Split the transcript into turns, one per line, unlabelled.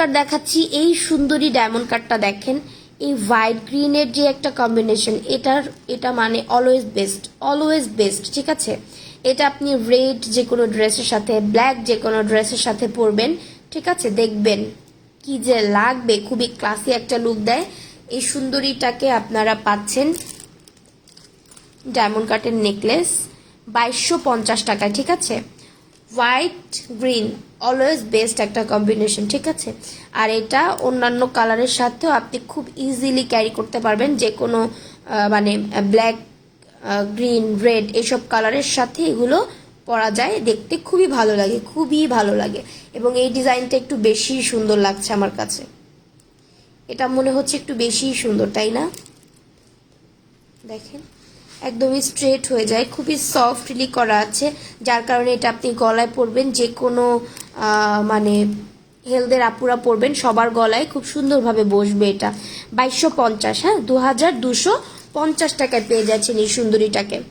কাট দেখাচ্ছি। এই সুন্দরী ডায়মন্ড কাটটা দেখেন, এই হোয়াইট গ্রিনের যে একটা কম্বিনেশন, এটা মানে অলওয়েজ বেস্ট, ঠিক আছে। এটা আপনি রেড যে কোনো ড্রেসের সাথে, ব্ল্যাক যে কোনো ড্রেসের সাথে পরবেন, ঠিক আছে, দেখবেন কি যে লাগবে, খুবই ক্লাসি একটা লুক দেয়। এই সুন্দরীটাকে আপনারা পাচ্ছেন ডায়মন্ড কাটের নেকলেস 2250 টাকায়, ঠিক আছে। হোয়াইট গ্রিন অলওয়েজ বেস্ট একটা কম্বিনেশন, ঠিক আছে। আর এটা অন্যান্য কালারের সাথেও আপনি খুব ইজিলি ক্যারি করতে পারবেন, যে কোনো মানে ব্ল্যাক, গ্রিন, রেড এসব কালারের সাথে এগুলো পরা যায়, দেখতে খুবই ভালো লাগে, খুবই ভালো লাগে। এবং এই ডিজাইনটা একটু বেশি সুন্দর লাগছে আমার কাছে, এটা মনে হচ্ছে একটু বেশি সুন্দর, তাই না? দেখেন একদমই স্ট্রেট হয়ে যায়, খুবই সফটলি করা আছে, যার কারণে এটা আপনি গলায় পরবেন, যে কোনো মানে হেলদের আপুরা পরবেন, সবার গলায় খুব সুন্দরভাবে বসবে। এটা 2250, হ্যাঁ, 2250 টাকায় পেয়ে যাচ্ছেন এই সুন্দরীটাকে।